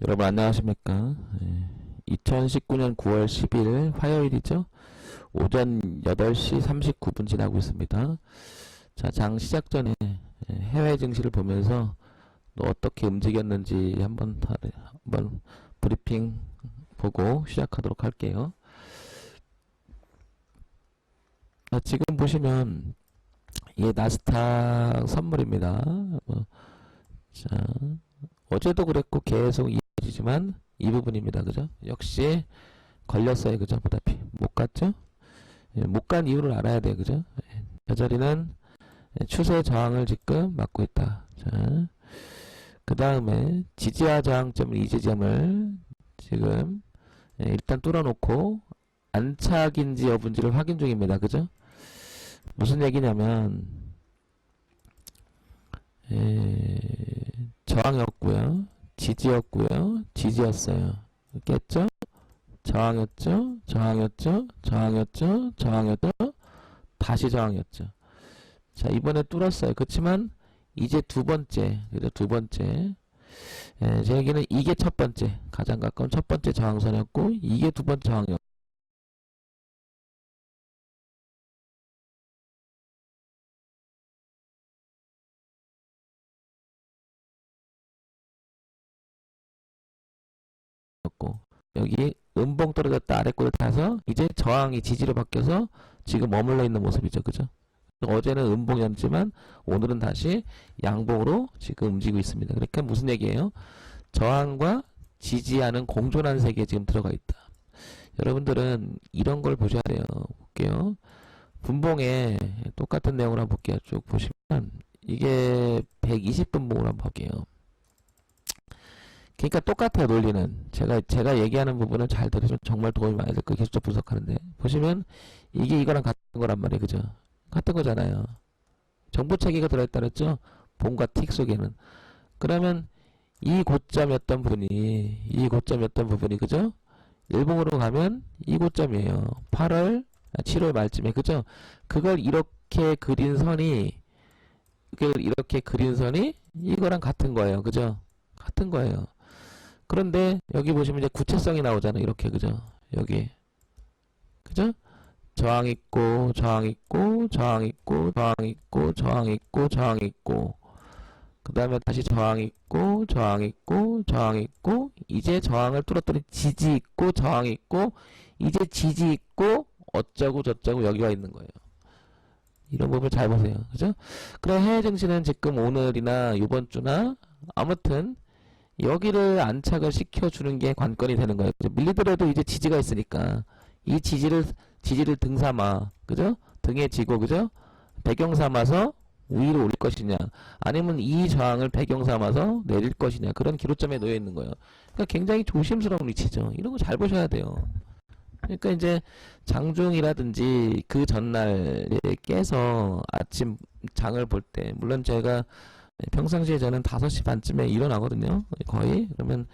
여러분 안녕하십니까? 2019년 9월 10일 화요일이죠. 오전 8시 39분 지나고 있습니다. 자, 장 시작 전에 해외 증시를 보면서 또 어떻게 움직였는지 한번 브리핑 보고 시작하도록 할게요. 자, 지금 보시면 이게 나스닥 선물입니다. 자, 어제도 그랬고 계속 이어지지만 이 부분입니다. 그죠? 역시 걸렸어요. 그죠? 보다시피 못 갔죠? 못 간 이유를 알아야 돼요. 그죠? 이 자리는 추세 저항을 지금 막고 있다. 자, 그 다음에 지지와 저항점 이 지점을 지금 일단 뚫어놓고 안착인지 여부인지를 확인 중입니다. 그죠? 무슨 얘기냐면 저항이었고요, 지지였고요, 지지였어요. 깼죠? 저항이었죠, 저항이었죠, 저항이었죠, 저항이었죠, 다시 저항이었죠. 자, 이번에 뚫었어요. 그렇지만 이제 두 번째, 그죠? 두 번째. 제 얘기는 이게 첫 번째, 가장 가까운 첫 번째 저항선이었고, 이게 두 번째 저항이었고, 여기 음봉 떨어졌다 아래꼴을 타서 이제 저항이 지지로 바뀌어서 지금 머물러 있는 모습이죠. 그죠? 어제는 음봉이었지만 오늘은 다시 양봉으로 지금 움직이고 있습니다. 그러니까 무슨 얘기예요? 저항과 지지하는 공존한 세계에 지금 들어가 있다. 여러분들은 이런 걸 보셔야 돼요. 볼게요. 분봉에 똑같은 내용을 한번 볼게요. 쭉 보시면 이게 120분봉으로 한번 볼게요. 그러니까 똑같아요. 논리는 제가 얘기하는 부분을 잘 들으시면 정말 도움이 많이 될 거예요. 계속 분석하는데 보시면 이게 이거랑 같은 거란 말이에요. 그죠? 같은 거잖아요. 정보 체계가 들어있다 그랬죠? 봉과 틱 속에는. 그러면 이 고점이었던 부분이 그죠? 일봉으로 가면 이 고점이에요. 7월 말쯤에 그죠? 그걸 이렇게 그린 선이 이거랑 같은 거예요. 그죠? 같은 거예요. 그런데 여기 보시면 이제 구체성이 나오잖아요. 이렇게 그죠? 여기 그죠? 저항 있고 저항 있고 저항 있고 저항 있고 저항 있고 저항 있고 그 다음에 다시 저항 있고 저항 있고 저항 있고 이제 저항을 뚫었더니 지지 있고 저항 있고 이제 지지 있고 어쩌고 저쩌고 여기 와 있는 거예요. 이런 부분 잘 보세요. 그죠? 그럼 해외 증시는 지금 오늘이나 이번 주나 아무튼 여기를 안착을 시켜주는 게 관건이 되는 거예요. 밀리더라도 이제 지지가 있으니까 이 지지를 등 삼아, 그죠? 등에 지고, 그죠? 배경 삼아서 위로 올릴 것이냐, 아니면 이 저항을 배경 삼아서 내릴 것이냐, 그런 기로점에 놓여 있는 거예요. 그러니까 굉장히 조심스러운 위치죠. 이런 거 잘 보셔야 돼요. 그러니까 이제 장중이라든지 그 전날에 깨서 아침 장을 볼 때, 물론 제가 평상시에 저는 5시 반쯤에 일어나거든요. 거의. 그러면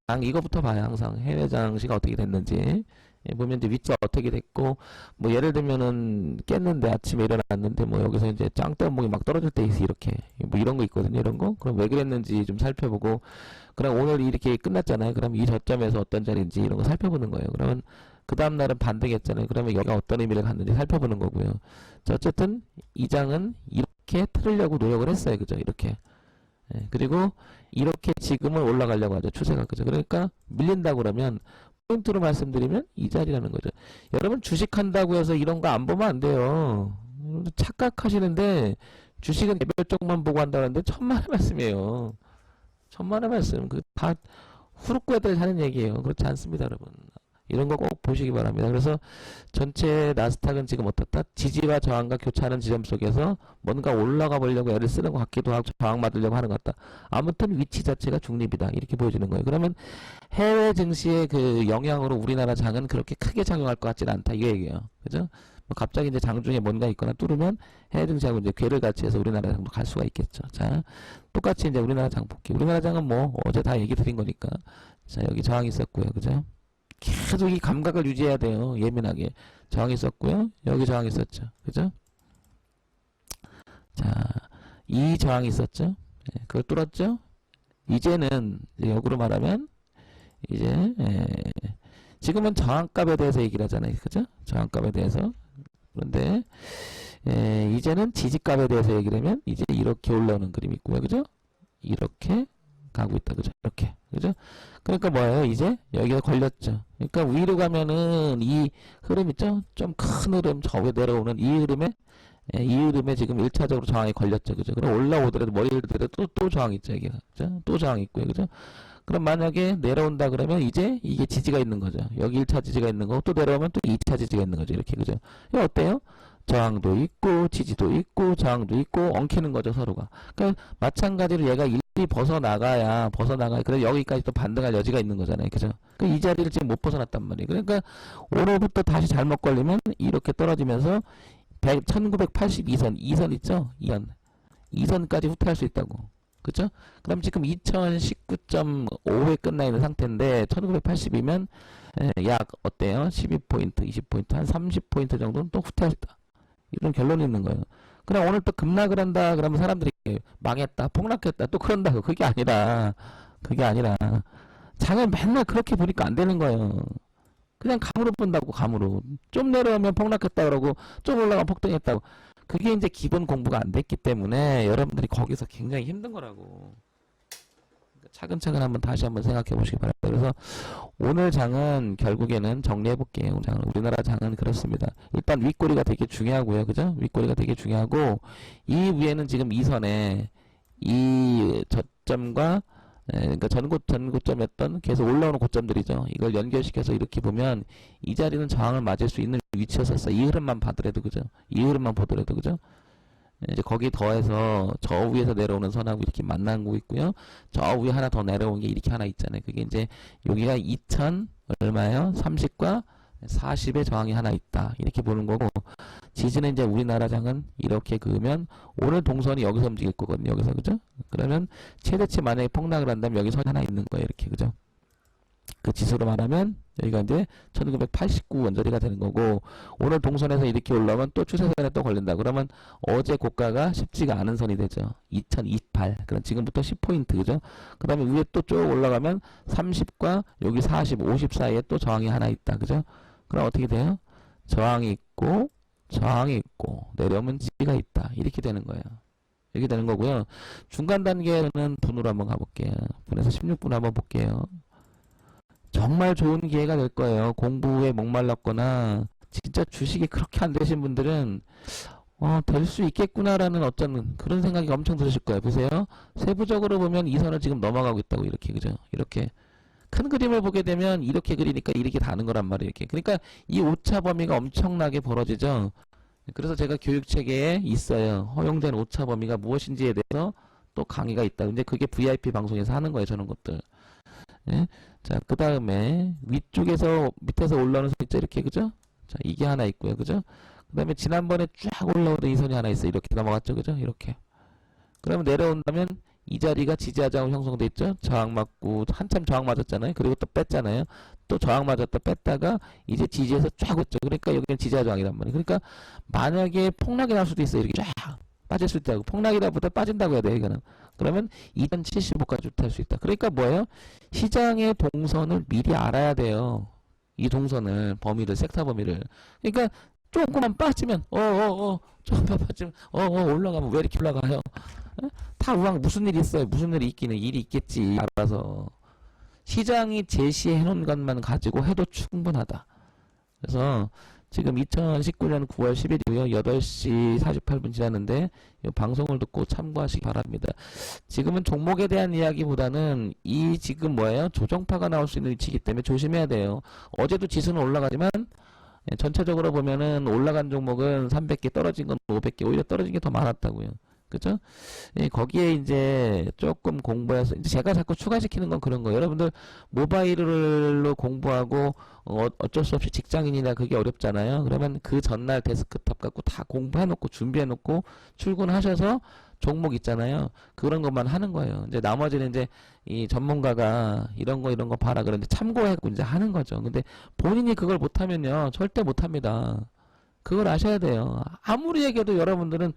장 이거부터 봐요. 항상 해외 장시가 어떻게 됐는지. 보면 이제 위치가 어떻게 됐고, 뭐 예를 들면은 깼는데 아침에 일어났는데 뭐 여기서 이제 짱떼목이 막 떨어질 때 있어 이렇게 뭐 이런 거 있거든요. 이런 거. 그럼 왜 그랬는지 좀 살펴보고, 그럼 오늘 이렇게 끝났잖아요. 그럼 이 저점에서 어떤 자리인지 이런 거 살펴보는 거예요. 그러면 그 다음 날은 반등했잖아요. 그러면 여기가 어떤 의미를 갖는지 살펴보는 거고요. 자, 어쨌든 이 장은 이렇게 틀으려고 노력을 했어요. 그죠? 이렇게. 그리고 이렇게 지금은 올라가려고 하죠. 추세가. 그죠? 그러니까 밀린다고 그러면 포인트로 말씀드리면 이 자리라는 거죠. 여러분 주식한다고 해서 이런 거 안 보면 안 돼요. 착각하시는데 주식은 개별 쪽만 보고 한다는데 천만의 말씀이에요. 천만의 말씀. 그 다 후루꾸에들 하는 얘기예요. 그렇지 않습니다, 여러분. 이런 거 꼭 보시기 바랍니다. 그래서 전체 나스닥은 지금 어떻다? 지지와 저항과 교차하는 지점 속에서 뭔가 올라가 보려고 애를 쓰는 것 같기도 하고 저항 받으려고 하는 것 같다. 아무튼 위치 자체가 중립이다. 이렇게 보여지는 거예요. 그러면 해외 증시의 그 영향으로 우리나라 장은 그렇게 크게 작용할 것 같지는 않다. 이 얘기예요. 그죠? 뭐 갑자기 이제 장중에 뭔가 있거나 뚫으면 해외 증시하고 이제 궤를 같이 해서 우리나라 장도 갈 수가 있겠죠. 자, 똑같이 이제 우리나라 장 볼게요. 우리나라 장은 뭐 어제 다 얘기 드린 거니까. 자, 여기 저항이 있었고요. 그죠? 계속 이 감각을 유지해야 돼요. 예민하게. 저항이 있었고요. 여기 저항이 있었죠. 그죠? 자, 이 저항이 있었죠. 그걸 뚫었죠. 이제는 역으로 말하면 이제 지금은 저항값에 대해서 얘기를 하잖아요. 그죠? 저항값에 대해서. 그런데 이제는 지지값에 대해서 얘기를 하면 이제 이렇게 올라오는 그림이 있고요. 그죠? 이렇게 가고 있다. 그죠? 이렇게. 그죠? 그러니까 뭐예요? 이제 여기가 걸렸죠. 그러니까 위로 가면은 이 흐름 있죠? 좀 큰 흐름, 저 위에 내려오는 이 흐름에 지금 1차적으로 저항이 걸렸죠. 그죠? 그럼 올라오더라도 머리를 들어도 또 저항이 있죠. 여기가. 그죠? 또 저항이 있고요. 그죠? 그럼 만약에 내려온다 그러면 이제 이게 지지가 있는 거죠. 여기 1차 지지가 있는 거고 또 내려오면 또 2차 지지가 있는 거죠. 이렇게. 그죠? 이거 어때요? 저항도 있고 지지도 있고 저항도 있고 엉키는 거죠. 서로가. 그러니까 마찬가지로 얘가 일이 벗어나가야 그래서 여기까지 또 반등할 여지가 있는 거잖아요. 그죠? 이 자리를 지금 못 벗어났단 말이에요. 그러니까 오늘부터 다시 잘못 걸리면 이렇게 떨어지면서 1982선, 2선 있죠? 2선까지 후퇴할 수 있다고. 그죠? 그럼 지금 2019.5에 끝나 있는 상태인데 1980이면 약 어때요? 12포인트, 20포인트, 한 30포인트 정도는 또 후퇴할 수 있다. 이런 결론이 있는 거예요. 그럼 오늘 또 급락을 한다 그러면 사람들이 망했다, 폭락했다 또 그런다고. 그게 아니라 장을 맨날 그렇게 보니까 안 되는 거예요. 그냥 감으로 본다고. 감으로 좀 내려오면 폭락했다 그러고 좀 올라가면 폭등했다고. 그게 이제 기본 공부가 안 됐기 때문에 여러분들이 거기서 굉장히 힘든 거라고. 차근차근 다시 한번 생각해 보시기 바랍니다. 그래서 오늘 장은 결국에는 정리해 볼게요. 우리나라 장은 그렇습니다. 일단 윗꼬리가 되게 중요하고요. 그죠? 윗꼬리가 되게 중요하고 이 위에는 지금 이 선에 이 저점과 그러니까 전고점이었던 계속 올라오는 고점들이죠. 이걸 연결시켜서 이렇게 보면 이 자리는 저항을 맞을 수 있는 위치였었어. 이 흐름만 봐더라도. 그죠? 이 흐름만 보더라도. 그죠? 이제 거기 더해서 저 위에서 내려오는 선하고 이렇게 만나고 있고요. 저 위에 하나 더 내려온 게 이렇게 하나 있잖아요. 그게 이제 여기가 2000 얼마예요? 30과 40의 저항이 하나 있다. 이렇게 보는 거고, 지지는 이제 우리나라 장은 이렇게 그으면 오늘 동선이 여기서 움직일 거거든요. 여기서. 그죠? 그러면 최대치 만약에 폭락을 한다면 여기 선이 하나 있는 거예요. 이렇게. 그죠? 그 지수로 말하면 여기가 이제 1989 원저리가 되는 거고, 오늘 동선에서 이렇게 올라오면 또 추세선에 또 걸린다. 그러면 어제 고가가 쉽지가 않은 선이 되죠. 2028. 그럼 지금부터 10포인트. 그죠? 그 다음에 위에 또 쭉 올라가면 30과 여기 40, 50 사이에 또 저항이 하나 있다. 그죠? 그럼 어떻게 돼요? 저항이 있고 내려오면 지지가 있다. 이렇게 되는 거예요. 이렇게 되는 거고요. 중간 단계는 분으로 한번 가볼게요. 분에서 16분 한번 볼게요. 정말 좋은 기회가 될 거예요. 공부에 목말랐거나 진짜 주식이 그렇게 안 되신 분들은 될 수 있겠구나라는 어떤 그런 생각이 엄청 들으실 거예요. 보세요. 세부적으로 보면 이 선을 지금 넘어가고 있다고. 이렇게. 그죠? 이렇게 큰 그림을 보게 되면 이렇게 그리니까 이렇게 다는 거란 말이에요. 이렇게. 그러니까 이 오차 범위가 엄청나게 벌어지죠. 그래서 제가 교육체계에 있어요. 허용된 오차 범위가 무엇인지에 대해서 또 강의가 있다. 근데 그게 VIP 방송에서 하는 거예요. 저런 것들. 예? 자, 그 다음에 위쪽에서 밑에서 올라오는 선 있죠. 이렇게. 그죠? 자, 이게 하나 있고요. 그죠? 그 다음에 지난번에 쫙 올라오던 이 선이 하나 있어요. 이렇게 넘어갔죠. 그죠? 이렇게. 그러면 내려온다면 이 자리가 지지하장으로 형성돼 있죠. 저항 맞고 한참 저항 맞았잖아요. 그리고 또 뺐잖아요. 또 저항 맞았다 뺐다가 이제 지지에서 쫙 왔죠. 그러니까 여기는 지지하장이란 말이에요. 그러니까 만약에 폭락이 날 수도 있어요. 이렇게 쫙 빠질 수 있다고. 폭락이라보다 빠진다고 해야 돼요. 이거는. 그러면 2075까지 탈 수 있다. 그러니까 뭐예요? 시장의 동선을 미리 알아야 돼요. 이 동선을, 범위를, 섹터 범위를. 그러니까 조금만 빠지면 조금만 빠지면 올라가면 왜 이렇게 올라가요? 다 우왕 무슨 일이 있어요? 무슨 일이 있기는 일이 있겠지. 알아서 시장이 제시해 놓은 것만 가지고 해도 충분하다. 그래서 지금 2019년 9월 10일이고요. 8시 48분 지났는데 이 방송을 듣고 참고하시기 바랍니다. 지금은 종목에 대한 이야기보다는 이 지금 뭐예요? 조정파가 나올 수 있는 위치이기 때문에 조심해야 돼요. 어제도 지수는 올라가지만 전체적으로 보면은 올라간 종목은 300개, 떨어진 건 500개, 오히려 떨어진 게 더 많았다고요. 그죠? 거기에 이제 조금 공부해서, 이제 제가 자꾸 추가시키는 건 그런 거예요. 여러분들 모바일로 공부하고 어쩔 수 없이 직장인이나 그게 어렵잖아요. 그러면 그 전날 데스크탑 갖고 다 공부해놓고 준비해놓고 출근하셔서 종목 있잖아요. 그런 것만 하는 거예요. 이제 나머지는 이제 이 전문가가 이런 거 봐라 그러는데 참고하고 이제 하는 거죠. 근데 본인이 그걸 못하면요. 절대 못합니다. 그걸 아셔야 돼요. 아무리 얘기해도 여러분들은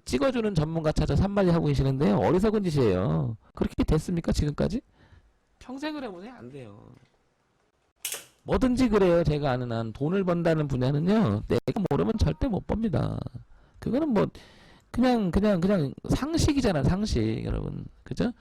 찍어주는 전문가 찾아 산만리 하고 계시는데요. 어리석은 짓이에요. 그렇게 됐습니까? 지금까지? 평생을 해보세요. 안 돼요. 뭐든지 그래요. 제가 아는 한 돈을 번다는 분야는요. 내가 모르면 절대 못 법니다. 그거는 뭐 그냥 상식이잖아, 상식, 여러분. 그죠?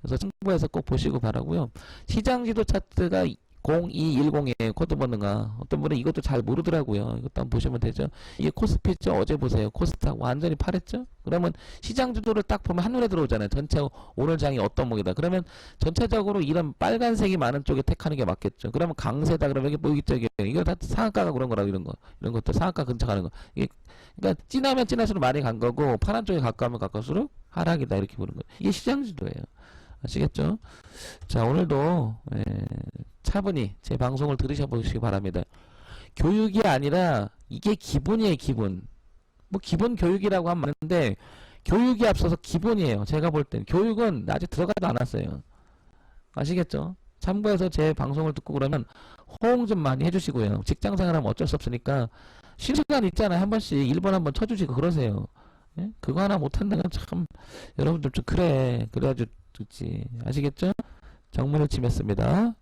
그래서 참고해서 꼭 보시고 바라고요. 시장 지도 차트가 0210이에요. 코드 번호가. 어떤 분은 이것도 잘 모르더라고요. 이것도 한번 보시면 되죠. 이게 코스피죠. 어제 보세요. 코스닥 완전히 파랬죠? 그러면 시장 지도를 딱 보면 한눈에 들어오잖아요. 전체 오늘 장이 어떤 목이다. 그러면 전체적으로 이런 빨간색이 많은 쪽에 택하는 게 맞겠죠. 그러면 강세다. 그러면 이게 뭐 있죠? 이거 다 상한가가 그런 거라고 이런 거. 이런 것도 상한가 근처 가는 거. 이게 그러니까 진하면 진할수록 많이 간 거고 파란 쪽에 가까우면 가까울수록 하락이다. 이렇게 보는 거예요. 이게 시장 지도예요. 아시겠죠? 자, 오늘도 차분히 제 방송을 들으셔보시기 바랍니다. 교육이 아니라 이게 기본이에요, 기본. 뭐 기본 교육이라고 하면 많은데 교육이 앞서서 기본이에요. 제가 볼 땐 교육은 아직 들어가도 않았어요. 아시겠죠? 참고해서 제 방송을 듣고 그러면 호응 좀 많이 해주시고요. 직장 생활하면 어쩔 수 없으니까 쉴 시간 있잖아요. 한 번씩 1번 한번 쳐주시고 그러세요. 예? 그거 하나 못한다면 참 여러분들 좀 그래야지 듣지. 아시겠죠? 정문을 치mes습니다.